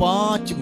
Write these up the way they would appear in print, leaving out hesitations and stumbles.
5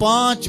5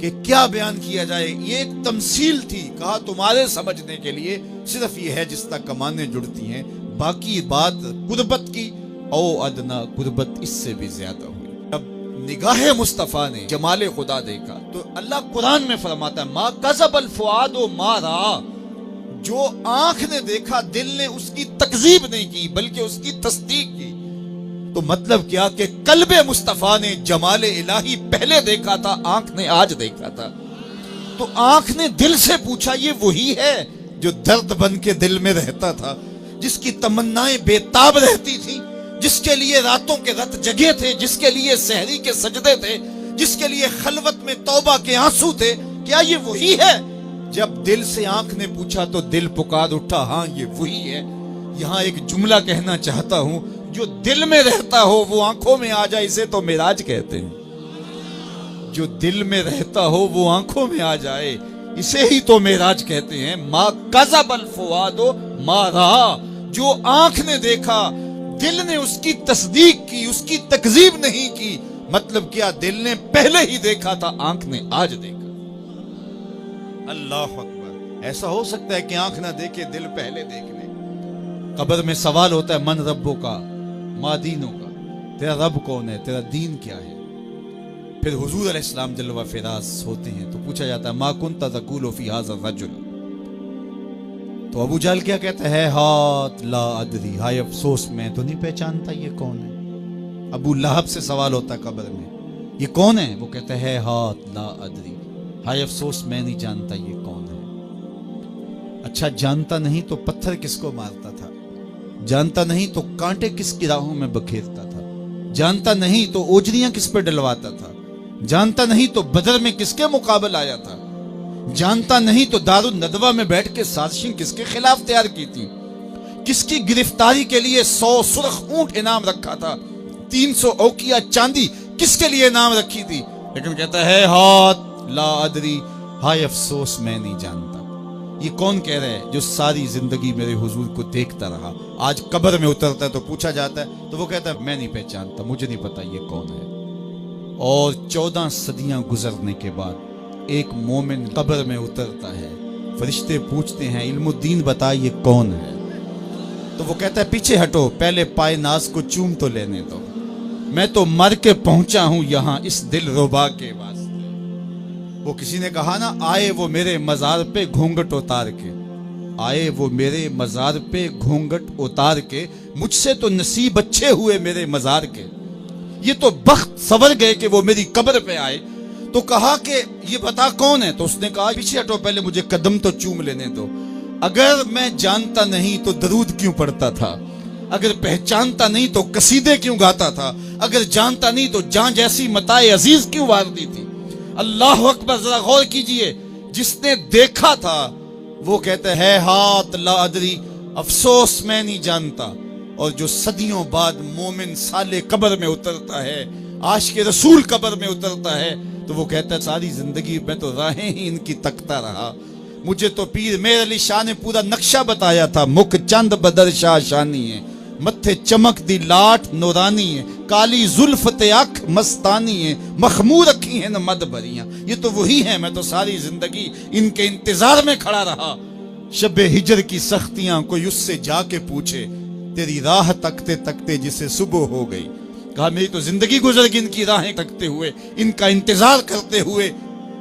کہ کیا بیان کیا جائے. یہ ایک تمثیل تھی. کہا تمہارے سمجھنے کے لیے صرف یہ ہے جس تک کمانیں جڑتی ہیں، باقی بات قربت کی او ادنا، قربت اس سے بھی زیادہ ہوئی. جب نگاہ مصطفیٰ نے جمال خدا دیکھا تو اللہ قرآن میں فرماتا ہے ما کذب الفؤاد ما رأى، جو آنکھ نے دیکھا دل نے اس کی تکذیب نہیں کی بلکہ اس کی تصدیق کی. تو مطلب کیا کہ قلب مصطفیٰ نے جمال الہی پہلے دیکھا تھا، آنکھ نے آج دیکھا تھا. تو آنکھ نے دل سے پوچھا یہ وہی ہے جو درد بن کے دل میں رہتا تھا، جس کی تمنائیں بے تاب رہتی تھی، جس کے لیے راتوں کے رات جگے تھے، جس کے لیے سحری کے سجدے تھے، جس کے لیے خلوت میں توبہ کے آنسو تھے. کیا یہ وہی ہے؟ جب دل سے آنکھ نے پوچھا تو دل پکار اٹھا ہاں یہ وہی ہے. یہاں ایک جملہ کہنا چاہتا ہوں، جو دل میں رہتا ہو وہ آنکھوں میں آ جائے، اسے تو معراج کہتے ہیں. جو دل میں رہتا ہو وہ آنکھوں میں آ جائے، اسے ہی تو معراج کہتے ہیں. ما کذب الفؤاد ما رأى، جو آنکھ نے دیکھا دل نے اس کی تصدیق کی، اس کی تکذیب نہیں کی. مطلب کیا دل نے پہلے ہی دیکھا تھا، آنکھ نے آج دیکھا. اللہ اکبر. ایسا ہو سکتا ہے کہ آنکھ نہ دیکھے دل پہلے دیکھ لے. قبر میں سوال ہوتا ہے من ربوں کا ما دینوں کا، تیرا رب کون ہے، تیرا دین کیا ہے. پھر حضور علیہ السلام جلوہ فراز ہوتے ہیں تو پوچھا جاتا ہے ما کنت تقول فی ھذا الرجل، تو ابو جہل کیا کہتا ہے ہاتھ لا ادری، ہائے افسوس میں تو نہیں پہچانتا یہ کون ہے. ابو لہب سے سوال ہوتا ہے قبر میں یہ کون ہے، وہ کہتا ہے ہاتھ لا ادری، ہائے افسوس میں نہیں جانتا یہ کون ہے. اچھا جانتا نہیں تو پتھر کس کو مارتا تھا، جانتا نہیں تو کانٹے کس کی راہوں میں بکھیرتا تھا، جانتا نہیں تو اوجریاں کس پہ ڈلواتا تھا، جانتا نہیں تو بدر میں کس کے مقابل آیا تھا، جانتا نہیں تو دار الندوہ میں بیٹھ کے سازشیں کس کے خلاف تیار کی تھی، کس کی گرفتاری کے لیے 100 سرخ اونٹ انعام رکھا تھا، 300 اوقیہ چاندی کس کے لیے انعام رکھی تھی. لیکن کہتا ہے ہاتھ لا ادری، ہائے افسوس میں نہیں جانتا. یہ کون کہہ رہا ہے جو ساری زندگی میرے حضور کو دیکھتا رہا، آج قبر میں اترتا ہے تو پوچھا جاتا ہے تو وہ کہتا ہے میں نہیں پہچانتا، مجھے نہیں پتا یہ کون ہے. اور 14 صدیاں گزرنے کے بعد ایک مومن قبر میں اترتا ہے، فرشتے پوچھتے ہیں علم الدین بتا یہ کون ہے، تو وہ کہتا ہے پیچھے ہٹو، پہلے پائے ناز کو چوم تو لینے دو، میں تو مر کے پہنچا ہوں یہاں اس دل ربا کے واسطے. وہ کسی نے کہا نا آئے وہ میرے مزار پہ گھونگٹ اتار کے، آئے وہ میرے مزار پہ گھونگٹ اتار کے، مجھ سے تو نصیب اچھے ہوئے میرے مزار کے، یہ تو بخت سور گئے کہ وہ میری قبر پہ آئے. تو کہا کہ یہ بتا کون ہے، تو اس نے کہا پیچھے ہٹو، پہلے مجھے قدم تو چوم لینے دو. اگر میں جانتا نہیں تو درود کیوں پڑھتا تھا، اگر پہچانتا نہیں تو قصیدے کیوں گاتا تھا، اگر جانتا نہیں تو جان جیسی متاع عزیز کیوں واردی تھی. اللہ اکبر. ذرا غور کیجئے، جس نے دیکھا تھا وہ کہتا ہے ہاتھ لا ادری، افسوس میں نہیں جانتا. اور جو صدیوں بعد مومن سالے قبر میں اترتا ہے، عاشق رسول قبر میں اترتا ہے، تو وہ کہتا ہے ساری زندگی میں تو راہیں ہی ان کی تکتا رہا، مجھے تو پیر میر علی شاہ نے پورا نقشہ بتایا تھا. مکھ چند بدر شاہ شانی ہے، متھے چمک دی لاٹ نورانی ہے، کالی زلف تے اکھ مستانی ہے، مخمور اکھی ہیں مد بریاں. یہ تو وہی ہیں، میں تو ساری زندگی ان کے انتظار میں کھڑا رہا. شب ہجر کی سختیاں کوئی اس سے جا کے پوچھے، تیری راہ تکتے تکتے جسے صبح ہو گئی. کہا میری تو زندگی گزر گئی ان کی راہیں تکتے ہوئے، ان کا انتظار کرتے ہوئے.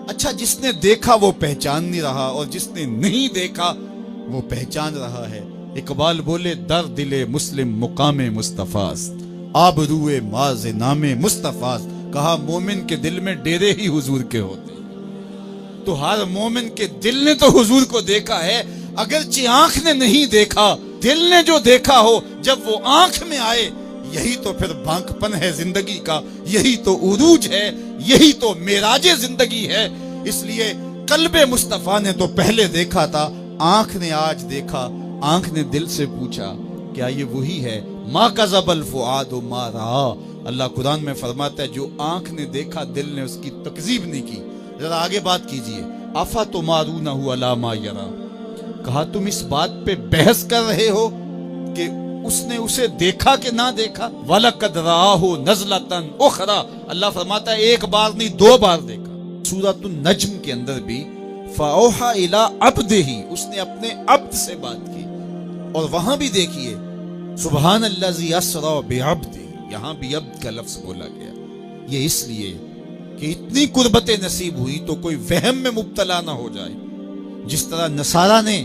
اچھا جس نے دیکھا وہ پہچان نہیں رہا، اور جس نے نہیں دیکھا وہ پہچان رہا ہے. اقبال بولے در دل مسلم مقام مصطفیٰ، آبروئے ماز نام مصطفیٰ. کہا مومن کے دل میں ڈیرے ہی حضور کے ہوتے ہیں. تو ہر مومن کے دل نے تو حضور کو دیکھا ہے، اگرچہ آنکھ نے نہیں دیکھا، دل نے جو دیکھا ہو جب وہ آنکھ میں آئے، یہی تو پھر بانک پن ہے زندگی کا، یہی تو عروج ہے، یہی تو معراج زندگی ہے. اس لیے قلب مصطفیٰ نے تو پہلے دیکھا تھا، آنکھ نے آج دیکھا. آنکھ نے دل سے پوچھا کیا یہ وہی ہے. ما کذب الفؤاد ما رأى. اللہ قرآن میں فرماتا ہے جو آنکھ نے دیکھا دل نے اس کی تکذیب نہیں کی. ذرا آگے بات کیجئے. افتمارونہ علی ما یری. کہا تم اس بات پہ بحث کر رہے ہو کہ اس نے اسے دیکھا کہ نہ دیکھا؟ وَلَقَدْ رَآهُ نَزْلَةً أُخْرَىٰ، اللہ فرماتا ہے ایک بار نہیں 2 بار دیکھا۔ سورۃ النجم کے اندر بھی فَأَوْحَىٰ إِلَىٰ عَبْدِهِ، اس نے اپنے عبد سے بات کی، اور وہاں بھی دیکھیے سبحان الذی اسریٰ بعبدہ، یہاں بھی عبد کا لفظ بولا گیا۔ یہ اس لیے کہ اتنی قربتیں نصیب ہوئی تو کوئی وہم میں مبتلا نہ ہو جائے۔ جس طرح نصارہ نے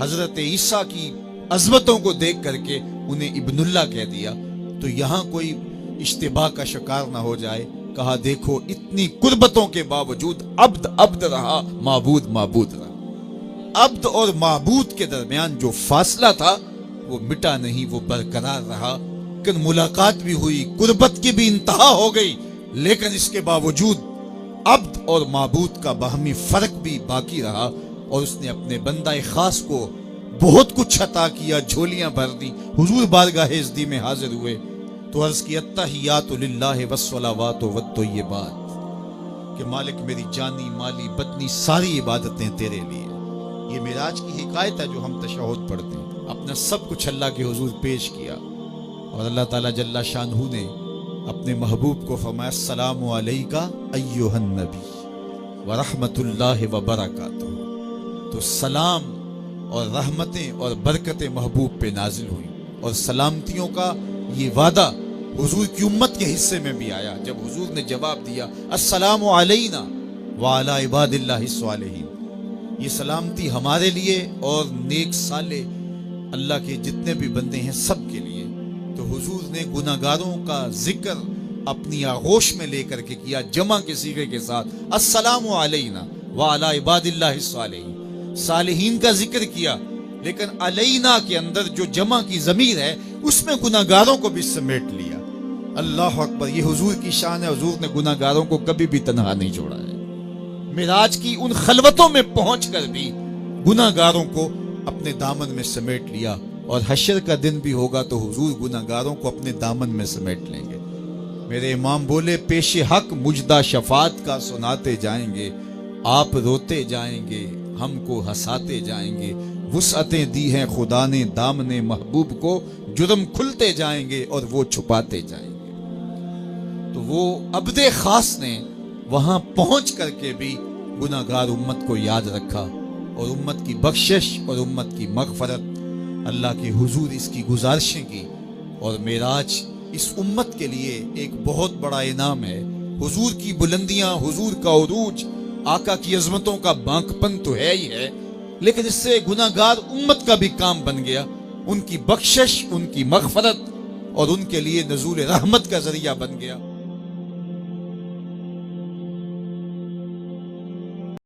حضرت عیسیٰ کی عظمتوں کو دیکھ کر کے انہیں ابن اللہ کہہ دیا، تو یہاں کوئی اشتباہ کا شکار نہ ہو جائے۔ کہا دیکھو اتنی قربتوں کے باوجود عبد عبد رہا، معبود معبود رہا۔ عبد اور معبود کے درمیان جو فاصلہ تھا وہ مٹا نہیں، وہ برقرار رہا۔ کہ ملاقات بھی ہوئی، قربت کی بھی انتہا ہو گئی، لیکن اس کے باوجود عبد اور معبود کا باہمی فرق بھی باقی رہا، اور اس نے اپنے بندہ خاص کو بہت کچھ عطا کیا، جھولیاں بھر دی۔ حضور بارگاہ عزتی میں حاضر ہوئے تو عرض کی التحیات للہ والصلوات والطیبات، کہ مالک میری جانی مالی بدنی ساری عبادتیں تیرے لیے۔ یہ معراج کی حکایت ہے جو ہم تشہد پڑھتے ہیں، اپنا سب کچھ اللہ کے حضور پیش کیا، اور اللہ تعالیٰ جل شانہ نے اپنے محبوب کو فرمایا السلام علیکہ ایھا النبی ورحمۃ اللہ وبرکاتہ۔ تو سلام اور رحمتیں اور برکتیں محبوب پہ نازل ہوئی، اور سلامتیوں کا یہ وعدہ حضور کی امت کے حصے میں بھی آیا جب حضور نے جواب دیا السلام علینا وعلی عباد اللہ الصالحین۔ یہ سلامتی ہمارے لیے اور نیک صالح اللہ کے جتنے بھی بندے ہیں سب کے لیے۔ تو حضور نے گناہگاروں کا ذکر اپنی آغوش میں لے کر کے کیا، جمع کے صیغے کے ساتھ السلام علینا وعلی عباد اللہ الصالحین۔ صالحین کا ذکر کیا، لیکن علینا کے اندر جو جمع کی ضمیر ہے اس میں گناہگاروں کو بھی سمیٹ لیا۔ اللہ اکبر، یہ حضور کی شان ہے، حضور نے گناہگاروں کو کبھی بھی تنہا نہیں چھوڑا ہے۔ معراج کی ان خلوتوں میں پہنچ کر بھی گناہگاروں کو اپنے دامن میں سمیٹ لیا، اور حشر کا دن بھی ہوگا تو حضور گناہگاروں کو اپنے دامن میں سمیٹ لیں گے۔ میرے امام بولے پیش حق مجدہ شفاعت کا سناتے جائیں گے، آپ روتے جائیں گے ہم کو ہنساتے جائیں گے، وسعتیں دی ہیں خدا نے دامن محبوب کو، جرم کھلتے جائیں گے اور وہ چھپاتے جائیں گے۔ تو وہ عبد خاص نے وہاں پہنچ کر کے بھی گناہگار امت کو یاد رکھا، اور امت کی بخشش اور امت کی مغفرت اللہ کے حضور اس کی گزارشیں کی۔ اور معراج اس امت کے لیے ایک بہت بڑا انعام ہے۔ حضور کی بلندیاں، حضور کا عروج، آقا کی عظمتوں کا بانک پن تو ہے ہی ہے، لیکن اس سے گناہگار امت کا بھی کام بن گیا، ان کی بخشش، ان کی مغفرت اور ان کے لیے نزول رحمت کا ذریعہ بن گیا۔